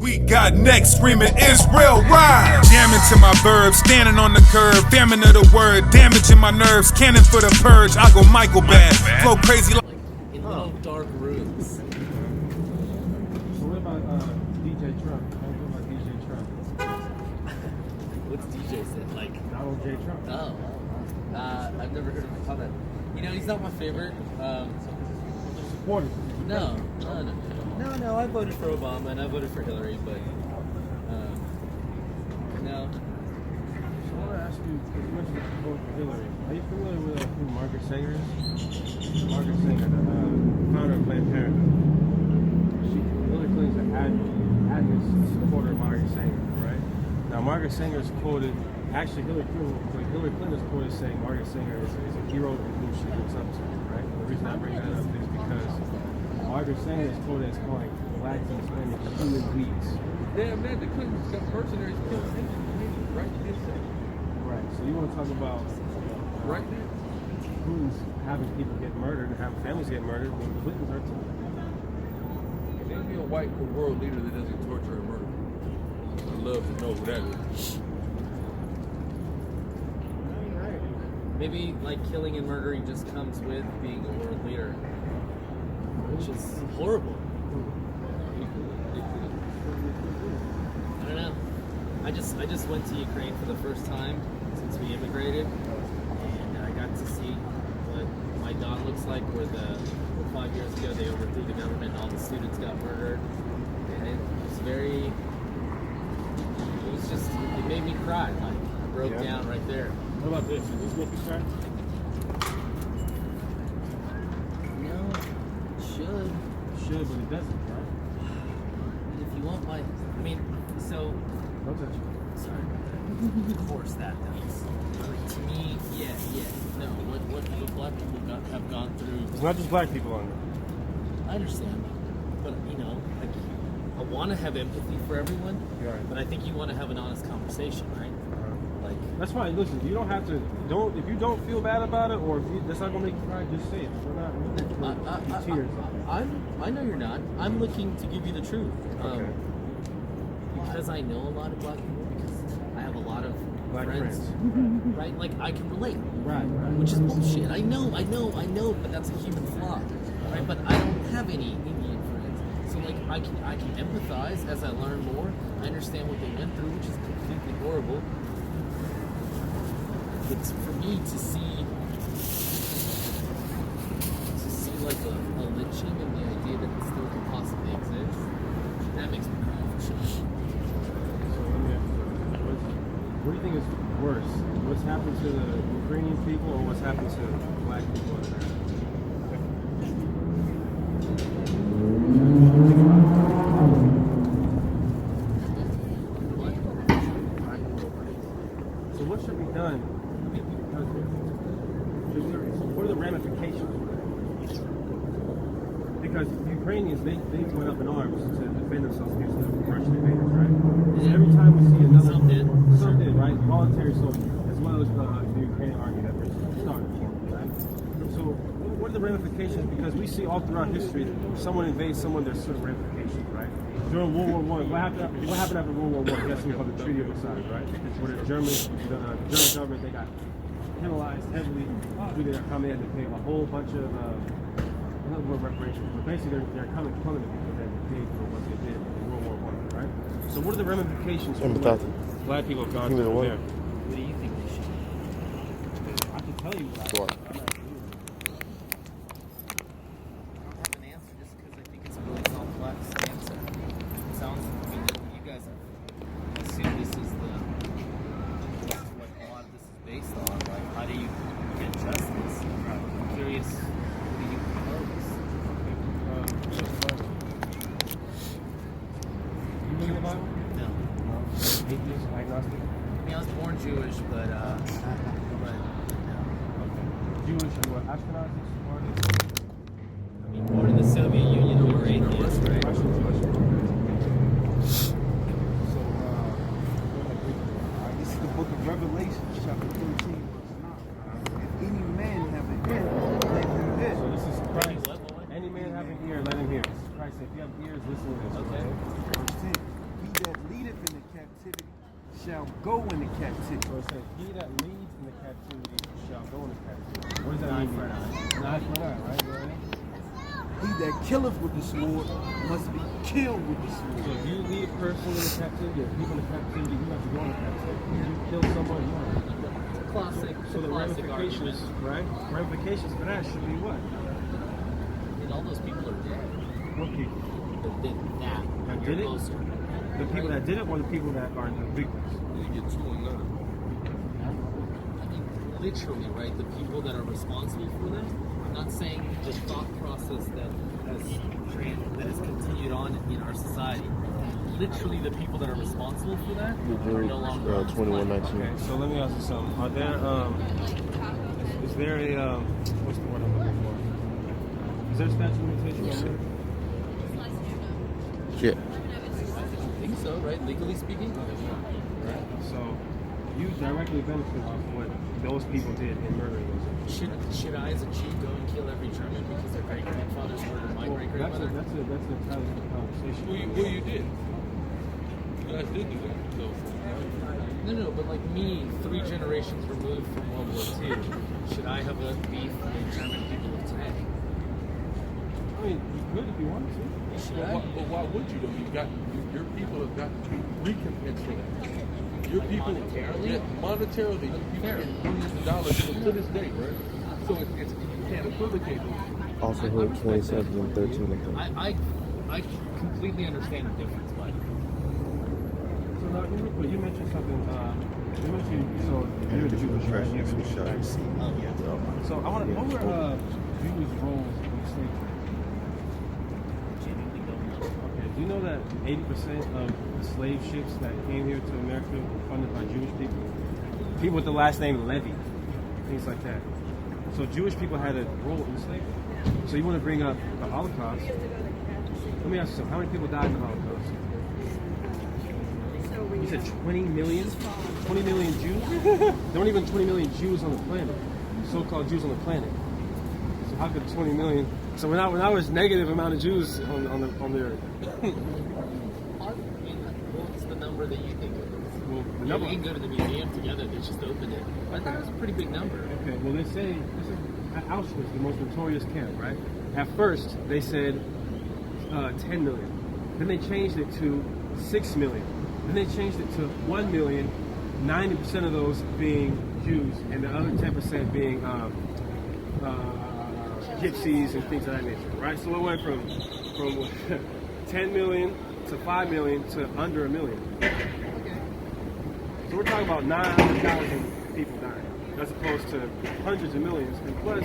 we got next, screaming Israel rise. Jamming to my verbs, standing on the curb, damning of the word, damaging my nerves, cannon for the purge. I go Michael bad, flow crazy like in little dark rooms. So what about DJ Trump? How do you feel about DJ Trump? What's DJ said? Like Donald J. Trump. Oh, I've never heard of him comment. You know, he's not my favorite. Supporter. No. I voted for Obama and I voted for Hillary, but no. So I want to ask you, as much as you vote for Hillary, are you familiar with who Margaret Sanger is? Margaret Sanger, the founder of Planned Parenthood. Hillary Clinton's an adamant supporter of Margaret Sanger, right? Now, Margaret Sanger is quoted, actually Hillary Clinton is quoted saying Margaret Sanger is a hero in whom she looks up to, right? And the reason I bring that up is because Margaret Sanger is quoted as calling blacks and Hispanics human beings. Damn, man, the Clintons got mercenaries killing Indians, right? Right, so you want to talk about Right there. Putin's having people get murdered and having families get murdered when the Clintons are too. Name me a white world leader that doesn't torture and murder. I'd love to know who that is. Maybe like killing and murdering just comes with being a world leader, which is horrible. I don't know. I just went to Ukraine for the first time since we immigrated, and I got to see what Maidan looks like, where 5 years ago they overthrew the government and all the students got murdered, and it made me cry. Like I broke down right there. What about this? Does this make you cry? No, it should. Should, but it doesn't, right? And if you want my, so. Don't touch it. Sorry. Of course that does. Like, to me, yeah. No, what the black people have gone through. It's not just black people on it. I understand, but like, I want to have empathy for everyone. Right. But I think you want to have an honest conversation, right? Like that's fine. Listen, you don't have to. If you don't feel bad about it, or if that's not gonna make you cry, just say it. We're not looking for tears. I know you're not. I'm looking to give you the truth. Okay. Because I know a lot of black people. Because I have a lot of Black friends. Right? Like I can relate. Right. Which is bullshit. I know, but that's a human flaw. Right? But I don't have any Indian friends. So like I can empathize as I learn more. I understand what they went through, which is completely horrible. It's for me to see like a lynching and the idea that it still could possibly exist. That makes me cry for sure. So let me ask you, what do you think is worse? What's happened to the Ukrainian people, or what's happened to black people in America? So what should be done? What are the ramifications? Because the Ukrainians, they went up in arms to defend themselves against the Russian invaders, right? And every time we see another... Some did, right? Voluntary soldiers, as well as the Ukrainian army that was started, right? So what are the ramifications? Because we see all throughout history, someone invades someone, there's certain ramifications, right? During World War I, what happened after World War I? You got something called the Treaty of Versailles, right? Where the German government, they got penalized heavily due to their coming in to pay a whole bunch of reparations. But basically, they're coming to people that paid for what they did in World War I, right? So what are the ramifications for what black people have gone through there? What do you think they should do? I can tell you what I don't have an answer just because I think it's a really complex answer. It sounds to me that you guys assume this is what a lot of this is based on. Like, how do you get justice? I'm curious, what do you propose? You believe in the Bible? No. Atheist, agnostic? I mean, I was born Jewish, but no. Jewish, you are Ashkenazi, Sephardi? I mean, born in the Soviet Union, we were atheists, right? Russian. So, this is the book of Revelation, chapter 13, verse 9. If any man have an ear, let him hear. So this is Christ. Any man have an ear, let him hear. This is Christ. If you have ears, listen to this. Okay. Verse 10. shall go into captivity. So it says, he that leads in the captivity shall go into captivity. What does that mean? Not for that, right? He that killeth with the sword must be killed with the So sword. if you lead a person into captivity, or people into captivity, you have to go into captivity. If you kill someone, you have to. Classic. So the classic ramifications, right? Ramifications for that should be what? And all those people are dead. What people? That did that. That Your did it? poster. The people that did it, or the people that are the victims? You get 2 and none. I mean, literally, right? The people that are responsible for them. I'm not saying the thought process that has continued on in our society. Literally, the people that are responsible for that are no longer on this planet. 2119. Okay, so let me ask you something. Are there, is there a, what's the word I'm looking for? Is there a statute of limitations on murder? Yeah. I think so, right? Legally speaking. Right. So you directly benefit off what those people did in murdering those people. Should I, as a Jew, go and kill every German because their great grandfathers murdered my great grandmother? That's an entirely different conversation. Well, you did. You guys did do that. So, No, but like me, 3 generations removed from World War II, should I have a beef with the German people of today? I mean, you could if you wanted to. Should I? but why would you though? Your people have got to be recompensed for that. Your people, Monetarily? yeah, monetarily, your people get millions of dollars to this day, right? So it's you can't equivocate those. Also heard 27 and 13. I completely understand the difference, but So now, you mentioned something. You mentioned you're Jewish, right? You're Jewish. oh yeah. So I want to. What were Jews' roles in slavery? Genuinely don't know. Okay. Do you know that 80% of the slave ships that came here to America were funded by Jewish people? People with the last name Levy, things like that. So Jewish people had a role in slavery. So you want to bring up the Holocaust? Let me ask you something. How many people died in the Holocaust? You said 20 million? 20 million Jews? There weren't even 20 million Jews on the planet. So-called Jews on the planet. So how could 20 million? So when I was negative amount of Jews on the earth. What's the number that you think it is? Well, the Yeah, number. we can go to the museum together. They just opened it. I thought it was a pretty big number. Okay, well they say this is at Auschwitz, the most notorious camp, right? At first they said 10 million. Then they changed it to 6 million. Then they changed it to 1 million. 90% of those being Jews, and the other 10% being gypsies and things of that nature, right? So it went from 10 million to 5 million to under a million. So we're talking about 900,000 people dying, as opposed to hundreds of millions. And plus,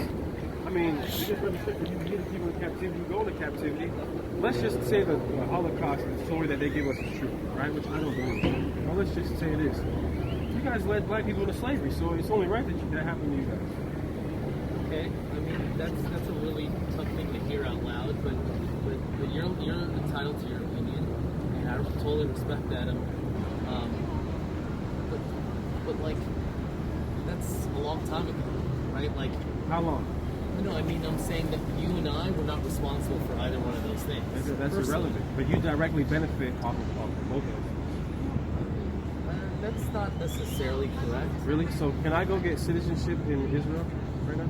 I mean, you just represent you get people in captivity, you go into captivity. Let's just say that the Holocaust, the story that they give us is true, right? Which I don't believe. Well, let's just say it is. You guys led black people into slavery, so it's only right that happened to you guys. Okay, I mean that's a really tough thing to hear out loud, but you're entitled to your opinion, and I totally respect that. But like that's a long time ago, right? Like How long? no, I mean I'm saying that you and I were not responsible for either one of those things. That's Personally. irrelevant. But you directly benefit off of both of them. That's not necessarily correct. Really? So can I go get citizenship in Israel right now?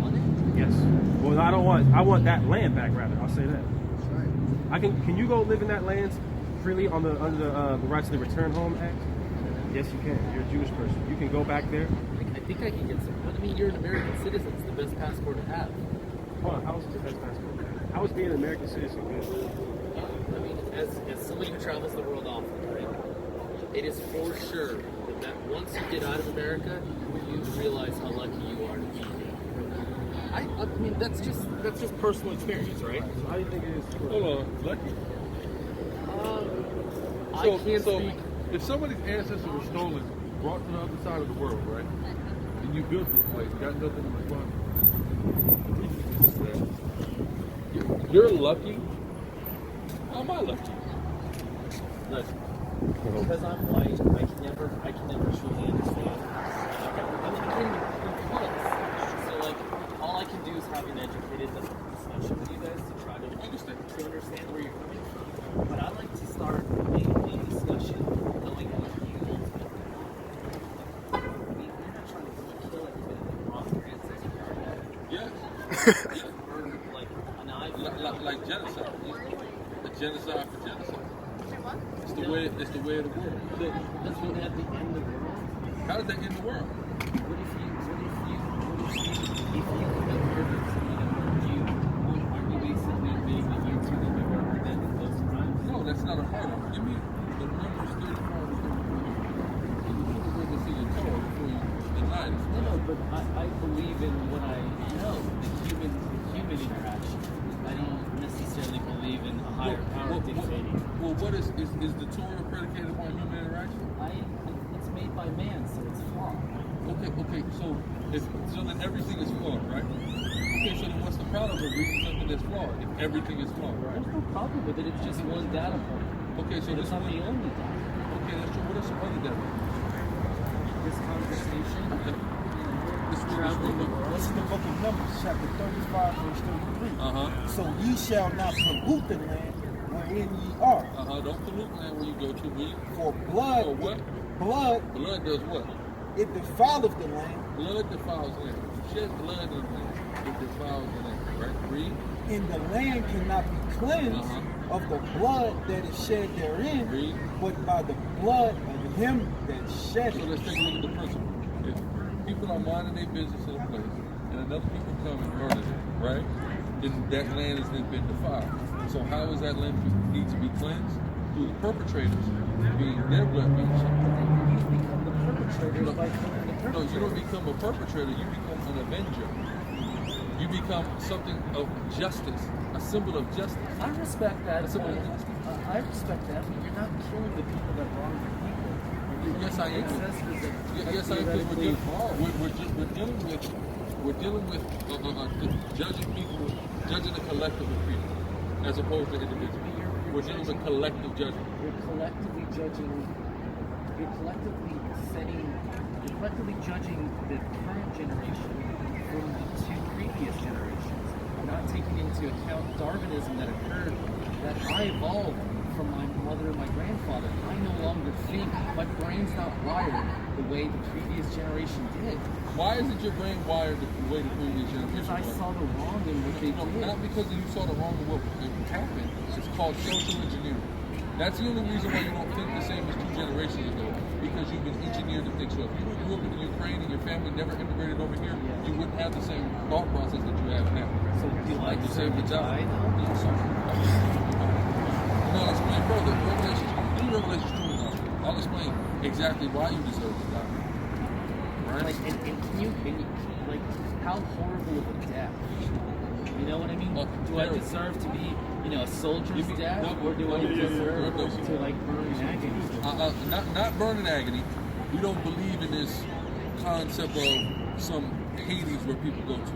On it? Yes. Well, I want that land back, rather. I'll say that. Can you go live in that land freely under the Rights to the Return Home Act? Yes, you can. You're a Jewish person. You can go back there. I think I can get some. But I mean, you're an American citizen. It's the best passport to have. Hold on. How is it the best passport? How is being an American citizen good? I mean, as somebody who travels the world often, right? It is for sure that once you get out of America, you realize how lucky you are to be here. I mean, that's just personal experience, right? So how do you think it is? Hold on, lucky. I can't so speak. if somebody's ancestors were stolen, brought to the other side of the world, right? And you built this place, got nothing to respond to. You're lucky. How am I lucky? Look, because I'm white, I can never truly understand. So like, all I can do is have an educated discussion with you guys to try to understand where you're coming from. But I like to start a discussion knowing what you ultimately want. Like an eye for an eye. Like genocide. A genocide for genocide. It's the way of the world. That's what at the end of the world. How does that end the world? What if you commit murder to you? Aren't you basically admitting that you committed those crimes? No, that's not a part of it. Give me the numbers 35 to 33. You need to read this in your Torah before you deny this. No, but I believe in what I know, the human interaction. I don't necessarily believe in a higher power dictating. Well, what is the Torah predicated upon human interaction? It's made by man, so it's flawed. Okay, so then everything is flawed, right? Okay, so then what's the problem with reading something that's flawed if everything is flawed, right? There's no problem with it, it's just one data point. Okay, so It's this not one, the only data. okay, that's true. What are some other data? This conversation, traveling the world. This is the book of Numbers, chapter 35, verse 33. So ye shall not pollute the land wherein ye are. Don't pollute land where you go to. Read. For blood, For what? blood, Blood does what? it defileth the land, Blood defiles the land. Shed blood in the land. It defiles the land, right? Read. and the land cannot be cleansed of the blood that is shed therein, Read. but by the blood of him that shed So it. let's take a look at the principle. If people are minding their business in a place, and another people come and murder them, right? Then that land has then been defiled. So how is that land need to be cleansed? Through the perpetrators, being their blood being shed. You become the perpetrator by killing the No, perpetrator. you don't become a perpetrator, you become an avenger. You become something of justice, a symbol of justice. I respect that. That's what it is. I respect that, but you're not killing the people that wrong the people. Yes, I am. Ancestors that Yes, I am. Because theoretically evolved. we're dealing with judging people, judging the collective of people, as opposed to individuals. We're dealing with collective judgment. You're collectively judging. You're collectively judging the current generation from the two previous generations, not taking into account Darwinism that occurred, that I evolved from my mother and my grandfather. I no longer think. My brain's not wired the way the previous generation did. Why isn't your brain wired the way the previous generation Because I was? saw the wrong in what they No, did. not because you saw the wrong in what happened. It's called social engineering. That's the only reason why you don't think the same as 2 generations ago, because you've been engineered to think so. If you grew up in the Ukraine and your family never immigrated over here, you wouldn't have the same thought process that you have now. So do you like the to same serve the mentality. tide? Yeah, so, no, I'll explain further. Revelations 2 and 9. I'll explain exactly why you deserve to die. Right? Like, and can you, like, how horrible of a death? You know what I mean? Do I deserve to be, a soldier's death, or do I deserve to, like, burn in agony? Not burn in agony. We don't believe in this concept of some Hades where people go to.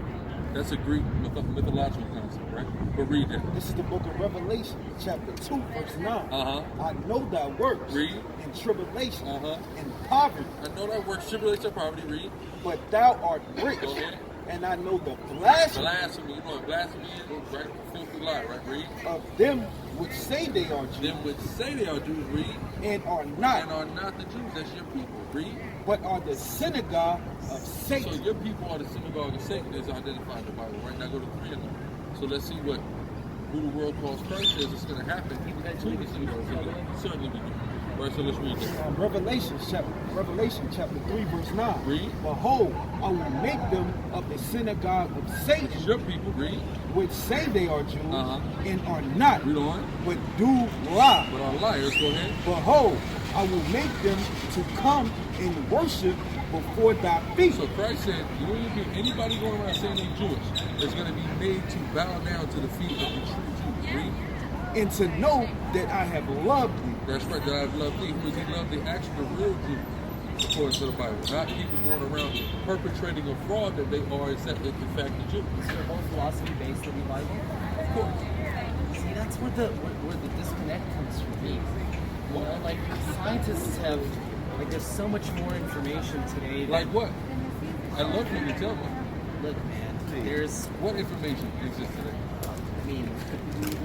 That's a Greek mythological concept, right? But read that. This is the book of Revelation, chapter 2, verse 9. I know thy works Read. in tribulation, Uh-huh. in poverty, I know that works tribulation of poverty. Read. but thou art rich. Go ahead. And I know the blasphemy Blasphemy. You know what blasphemy is? Right? Filthy lie, right? Read. of them which say they are Jews Them which say they are Jews, read, and are not, and are not the Jews. That's your people. Read. but are the synagogue of So Satan. your people are the synagogue of Satan as identified in the Bible. Right now, go to 3 and 9. So let's see who the world calls Christ says it's going to happen to the synagogue. Certainly we do. Right, so let's read that. Revelation chapter 3, verse 9. Read. Behold, I will make them of the synagogue of It's Satan, your people. Read. which say they are Jews and are not, Read on. but do lie. But our liars, go ahead. Behold, I will make them to come and worship before thy feet. So Christ said, anybody going around saying they're Jewish is going to be made to bow down to the feet of the true Jews. Read. And to know that I have loved thee. That's right, that I've loved thee. Who is he loved? The actual real Jews, according to the Bible. Not people going around perpetrating a fraud that they are, in fact, the Jews. Is your whole philosophy based on the Bible? Of course. See, that's where the disconnect comes from me. Like, scientists have, like, there's so much more information today. Like what? I'd love for you to tell me. Look, man, there's, What information exists today? I mean,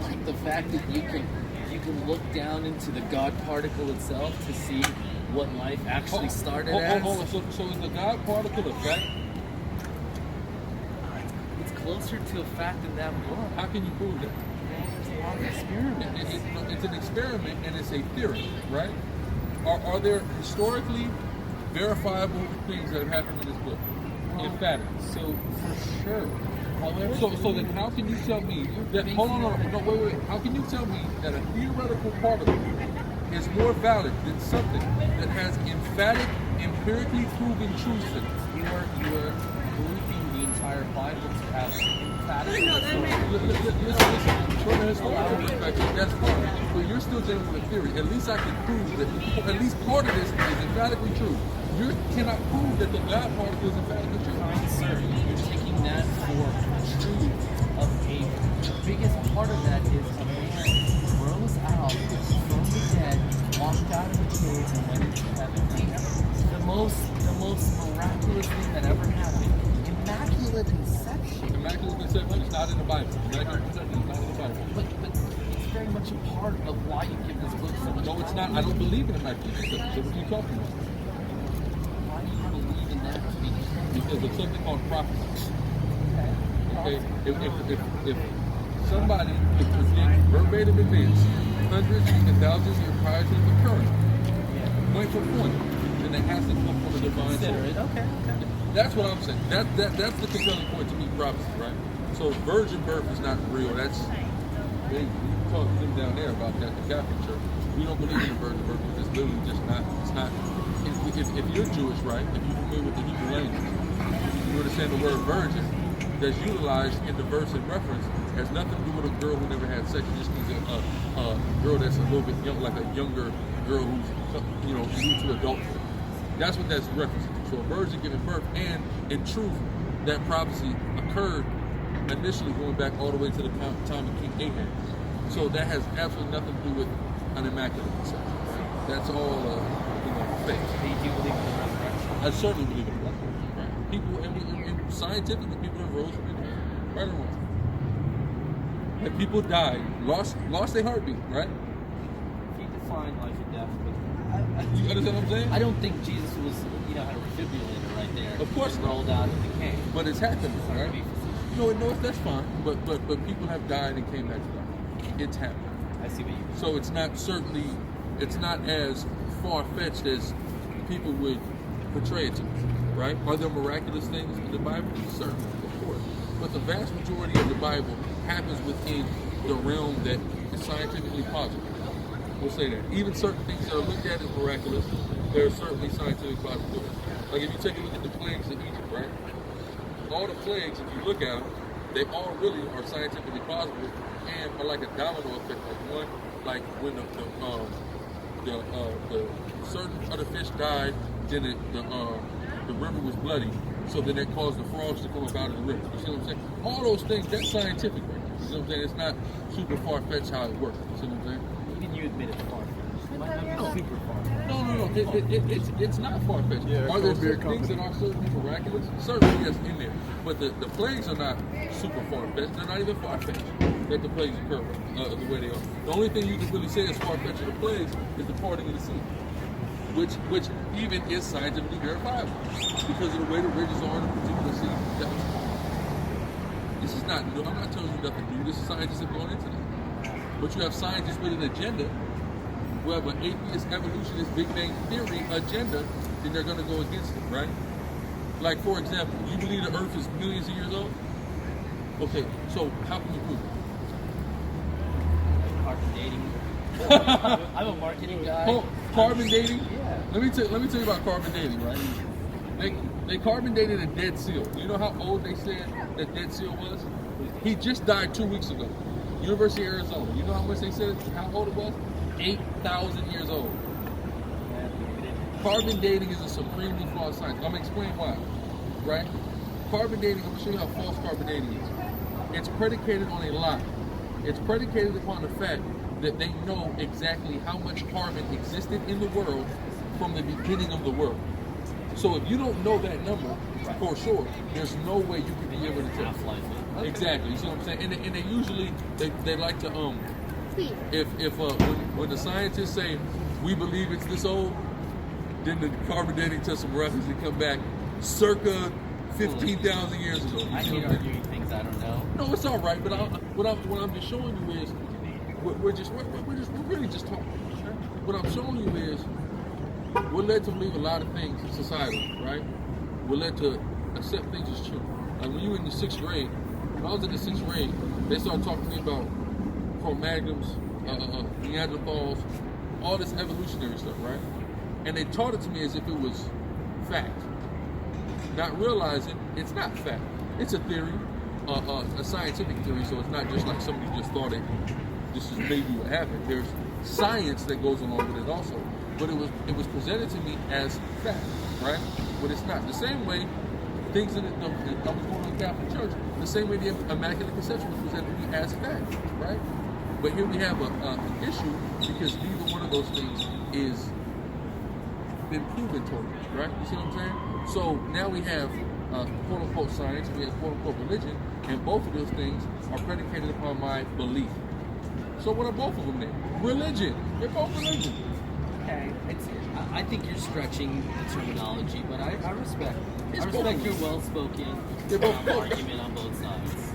like the fact that you can look down into the God particle itself to see what life actually started as. Hold on. So is the God particle a fact? It's closer to a fact than that book. How can you prove that? There's a lot of experiments. It's an experiment and it's a theory, right? Are there historically verifiable things that have happened in this book? Emphatic. So for sure. However, So then how can you tell me that, hold on, no, wait. How can you tell me that a theoretical particle is more valid than something that has emphatic, empirically proven truths in it? you are grouping the entire Bible to have emphatic. Listen, from a historical perspective, that's fine. But you're still dealing with a theory. At least I can prove that at least part of this is emphatically true. You cannot prove that the God particle is emphatically true. Sir, you're taking that for truth of a. The biggest part of that is a man rose out from the dead, walked out of the cave, and went into heaven. The most miraculous thing that ever happened. Immaculate conception. Immaculate conception is not in the Bible. Immaculate conception is not in the Bible. But it's very much a part of why you give this book so much. No, it's not. I don't believe in immaculate conception. So what are you talking about? Why do you believe in that to be true? Because of something called prophecy. Okay? If somebody could predict verbatim events hundreds and thousands of years prior to them occurring, point for point, then it has to come from a divine Consider source. it. Okay. That's what I'm saying. That's the compelling point to me, prophecy, right? So virgin birth is not real. That's they talk to them down there about that in the Catholic Church. We don't believe in virgin birth because it's literally just not. It's not. If you're Jewish, right? If you're familiar with the Hebrew language, you understand the word virgin that's utilized in the verse in reference has nothing to do with a girl who never had sex. It just means a girl that's a little bit young, like a younger girl who's new to adulthood. That's what that's referencing. So a virgin giving birth, and in truth, that prophecy occurred initially going back all the way to the time of King Ahab. So that has absolutely nothing to do with an immaculate conception. Right? That's all fake. Do you believe in the resurrection? I certainly believe in the resurrection. Right? People, and scientifically, people have rose from the dead, right or wrong. And people died, lost their heartbeat, right? If you define life and death, You understand what I'm saying? I don't think Jesus was, had a defibrillator right there. Of course Just not. rolled out of the cave. But it's happening, right? No, that's fine. But people have died and came back to life. It's happening. I see what you mean. So it's not as far-fetched as people would portray it to us, right? Are there miraculous things in the Bible? Certainly, of course. But the vast majority of the Bible happens within the realm that is scientifically positive. We'll say that. Even certain things that are looked at as miraculous, there are certainly scientific possibilities. Like if you take a look at the plagues in Egypt, right? All the plagues, if you look at them, they all really are scientifically plausible and are like a domino effect. Like when the certain other fish died, then the river was bloody, so then that caused the frogs to come up out of the river. You see what I'm saying? All those things, that's scientific, right? You see what I'm saying? It's not super far-fetched how it works. You see what I'm saying? Even you admit it's far-fetched. It might not be super far-fetched. No. It's not far-fetched. Are there certain things that are certainly miraculous? Certainly, yes, in there. But the plagues are not super far-fetched. They're not even far-fetched that the plagues occur the way they are. The only thing you can really say is far-fetched of the plagues is the parting of the sea, which even is scientifically verifiable because of the way the ridges are in a particular sea. This is not new. I'm not telling you nothing new. This is scientists have gone into this. But you have scientists with an agenda. We have an atheist, evolutionist, Big Bang Theory agenda, then they're going to go against it, right? Like, for example, you believe the Earth is millions of years old? Okay, so how can you prove it? Carbon dating. I'm a marketing guy. Oh, carbon dating? Yeah. Let me tell you about carbon dating, right? They carbon dated a dead seal. You know how old they said that dead seal was? He just died 2 weeks ago. University of Arizona. You know how much they said, how old it was? 8,000 years old. Carbon dating is a supremely flawed science. I'm going to explain why, right? Carbon dating, I'm going to show you how false carbon dating is. It's predicated on a lie. It's predicated upon the fact that they know exactly how much carbon existed in the world from the beginning of the world. So if you don't know that number for sure, there's no way you can be able to tell. Exactly. You see what I'm saying? And they usually they like to when the scientists say we believe it's this old, then the carbon dating tests some records and come back circa 15,000 years ago. I hate arguing things I don't know. No, it's all right. But what I'm just showing you is we're really just talking. What I'm showing you is we're led to believe a lot of things in society, right? We're led to accept things as true. Like when you were in the 6th grade, when I was in the 6th grade, they started talking to me about Cro-Magnons, Neanderthals, all this evolutionary stuff, right? And they taught it to me as if it was fact, not realizing it's not fact. It's a theory, a scientific theory, so it's not just like somebody just thought it, this is maybe what happened. There's science that goes along with it also. But it was presented to me as fact, right? But it's not. The same way things I was going to the Catholic Church, the same way the Immaculate Conception was presented to me as fact, right? But here we have an issue because neither one of those things is been proven totally, right? You see what I'm saying? So now we have quote unquote science, we have quote unquote religion, and both of those things are predicated upon my belief. So what are both of them then? Religion. They're both religion. Okay, I think you're stretching the terminology, but I respect. It's I respect both. your well-spoken They're both. argument on both sides.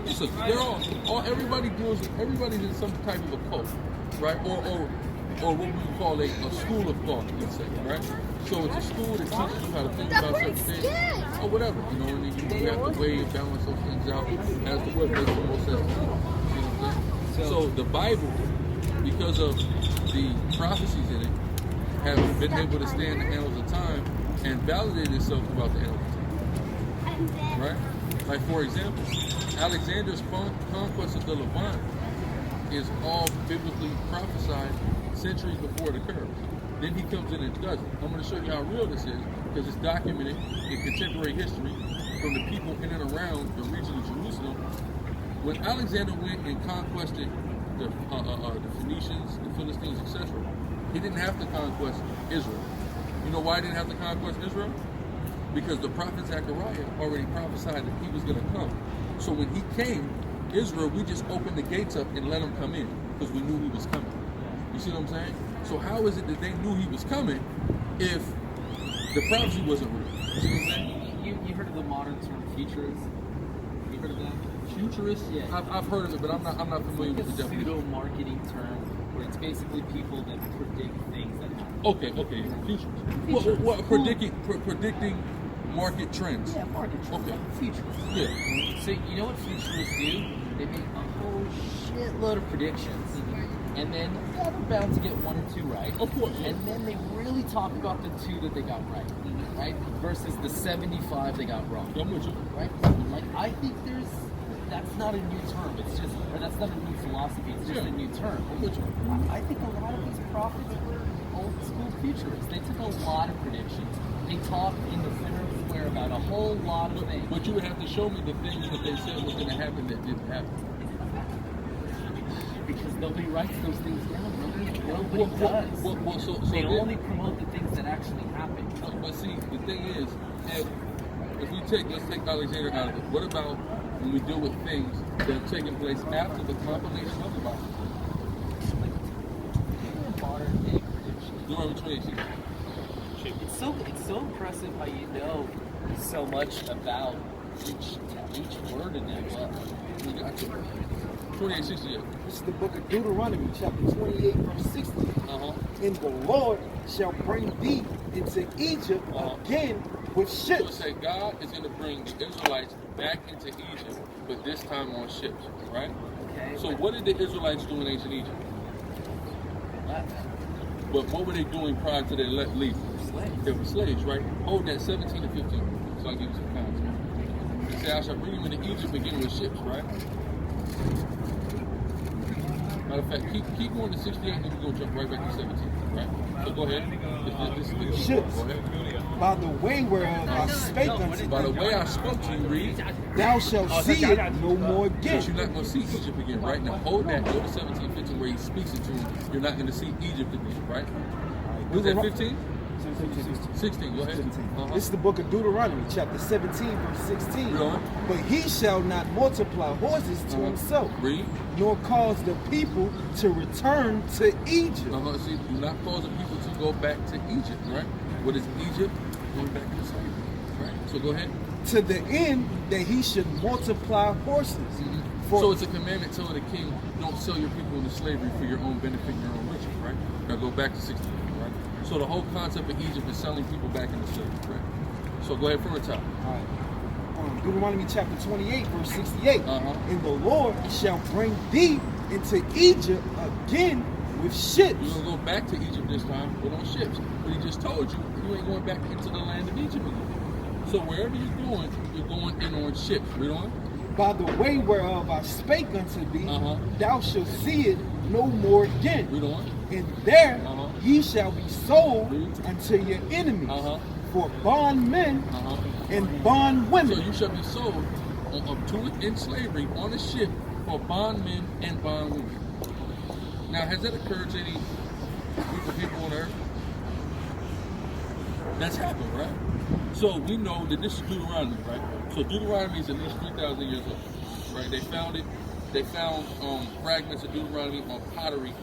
Listen, they're all everybody's in some type of a cult, right? Or what we would call a school of thought, let's say, right? So it's a school that teaches you how to think about certain things, or whatever, you know, and then you have to weigh and balance those things out as to what makes the most sense to you. See what I'm saying? So the Bible, because of the prophecies in it, have been able to stand the annals of time and validate itself throughout the annals of time, right? Like for example, Alexander's conquest of the Levant is all biblically prophesied centuries before it occurs. Then he comes in and does it. I'm going to show you how real this is because it's documented in contemporary history from the people in and around the region of Jerusalem. When Alexander went and conquested the Phoenicians, the Philistines, etc., he didn't have to conquest Israel. You know why he didn't have to conquest Israel? Because the prophet Zechariah already prophesied that he was going to come. So when he came, Israel, we just opened the gates up and let him come in because we knew he was coming. You see what I'm saying? So how is it that they knew he was coming if the prophecy wasn't real? You see what I'm saying? You heard of the modern term futurist? You heard of that? Futurist? Yeah. I've heard of it, but I'm not familiar with the It's a definition. pseudo-marketing term where it's basically people that predict things that happen. Okay, futurist. What predicting market trends? Yeah, market trends. Okay. Futurists. Yeah. So you know what futurists do? They make a whole shitload of predictions. And then they're bound to get one or two right. Of course. And then they really talk about the two that they got right? Versus the 75 they got wrong. I'm with you. Right? Like, I think that's not a new term. It's just, or that's not a new philosophy. It's just a new term. I'm with you. I think a lot of these prophets were old school futurists. They took a lot of predictions. They talked in the center of the square about a whole lot of things. But you would have to show me the things that they said was going to happen that didn't happen. Because nobody writes those things down. Nobody does. So they then, only promote the things that actually happen. But see, the thing is, if we let's take Alexander out of it. What about when we deal with things that have taken place after the compilation of the Bible? Modern day predictions. Deuteronomy 28:6. It's so impressive how you know so much about each word in that book. We got you. 28:68. This is the book of Deuteronomy, chapter 28, verse 60. And the Lord shall bring thee into Egypt again with So it ships. say God is going to bring the Israelites back into Egypt, but this time on ships, right? Okay. So what did the Israelites do in ancient Egypt? But what were they doing prior to their leaving? Slaves. They were slaves, right? Hold that 17 to 15. So I'll give you some context. It says, I shall bring them into Egypt again with ships, right? Matter of fact, keep going to 68 and we're going to jump right back to 17, right? So go ahead. This is the key Ships. part. Go ahead. By the way whereof I spake unto By the thee, way I spoke to you, read, thou shalt see it no more but again. you're not going to see Egypt again, right? Now hold that, go to 17, 15 where he speaks it to him. You're not going to see Egypt again, right? Was that 15? 16, go ahead. This is the book of Deuteronomy, chapter 17, verse 16. Read on. But he shall not multiply horses to himself, Read. nor cause the people to return to Egypt. See, do not cause the people to go back to Egypt, right? What is Egypt? Going back into slavery. Right. So go ahead. To the end that he should multiply horses. For So it's a commandment telling the king, don't sell your people into slavery for your own benefit and your own riches, right? Now go back to 60, right? So the whole concept of Egypt is selling people back into slavery, right? So go ahead from the top. All right. Deuteronomy chapter 28, verse 68. And the Lord shall bring thee into Egypt again with ships. You're going to go back to Egypt this time, but on ships. But he just told you, you ain't going back into the land of Egypt again. So wherever you're going in on ships. Read on. By the way whereof I spake unto thee, thou shalt see it no more again. Read on. And there ye shall be sold unto your enemies for bondmen and bondwomen. So you shall be sold in slavery on a ship for bondmen and bondwomen. Now, has that occurred to any group of people on earth? That's happened, right? So we know that this is Deuteronomy, right? So Deuteronomy is at least 3,000 years old, right? They found it. They found fragments of Deuteronomy on pottery,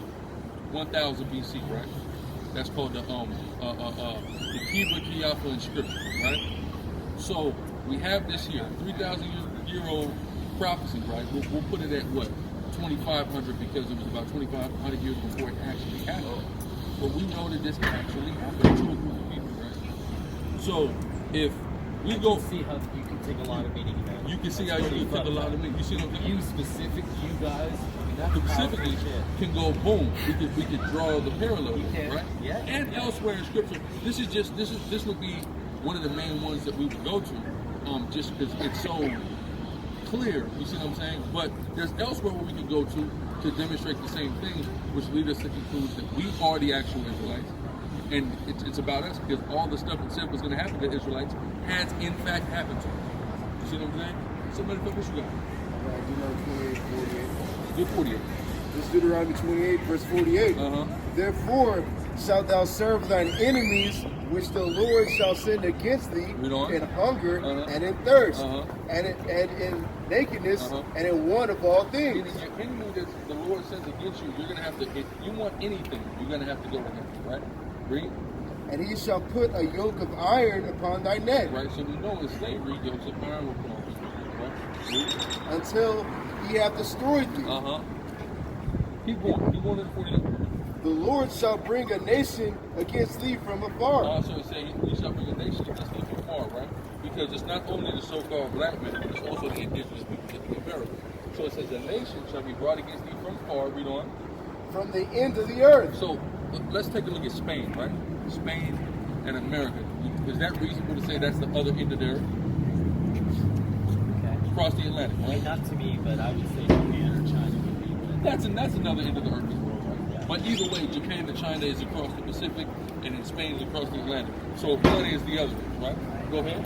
1000 BC, right? That's called the Kibra Kiyafa inscription, right? So we have this here, 3,000-year-old prophecy, right? We'll put it at what? 2,500 because it was about 2,500 years before it actually happened. But we know that this actually happened to a group of people, right? So if we go see how you can take a lot of meaning in that. You can see how you can take a lot of meaning. You see what I'm saying? You specific, you guys, specifically can go boom. We could draw the parallel, right? Yeah. And elsewhere in scripture, this would be one of the main ones that we would go to, just because it's so clear. You see what I'm saying? But there's elsewhere where we can go to demonstrate the same thing, which lead us to conclude that we are the actual Israelites. And it's about us because all the stuff that said was going to happen to the Israelites has in fact happened to them. You see what I'm saying? Somebody put what you got. Deuteronomy 28, 48. Good 48. This is Deuteronomy 28, verse 48. Therefore shalt thou serve thine enemies, which the Lord shall send against thee in hunger and in thirst, and in nakedness and in want of all things. Your enemy that the Lord sends against you, you're going to have to, if you want anything, you're going to have to go to him, right? Read. And he shall put a yoke of iron upon thy neck. Right, so we know in slavery, yokes of iron will put on people, right? Read. Until he hath destroyed thee. Keep going. Keep going to the 49. The Lord shall bring a nation against thee from afar. So it's saying you shall bring a nation against thee from afar, right? Because it's not only the so-called black man, but it's also the indigenous people in America. So it says a nation shall be brought against thee from far. Read on. From the end of the earth. So let's take a look at Spain, right? Spain and America. Is that reasonable to say that's the other end of the earth? Okay. Across the Atlantic, right? Not to me, but I would say Japan or China would be. That's another end of the earth as well, right? Yeah. But either way, Japan to China is across the Pacific, and in Spain is across the Atlantic. So one is the other, right? Go ahead.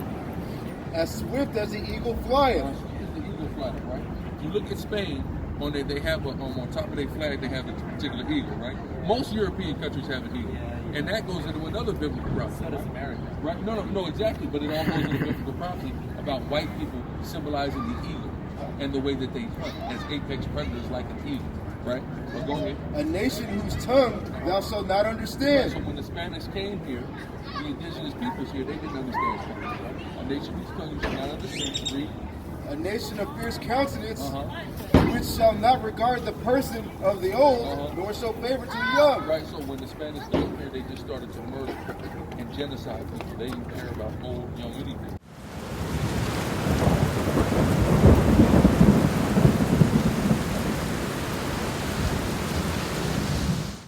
As swift as the eagle flyeth. As swift as the eagle flyeth, right? You look at Spain. They have on top of their flag, they have a particular eagle, right? Most European countries have an eagle. And that goes into another biblical prophecy. So does America. Right? No, exactly. But it all goes into biblical prophecy about white people symbolizing the eagle and the way that they hunt as apex predators like an eagle, right? Well, go ahead. A nation whose tongue thou shalt not understand. So when the Spanish came here, the indigenous peoples here, they didn't understand Spanish, right? A nation whose tongue you shall not understand. Read. A nation of fierce countenance, which shall not regard the person of the old, nor show favor to the young. Right, so when the Spanish came here, they just started to murder and genocide people. They didn't care about old, young, anything.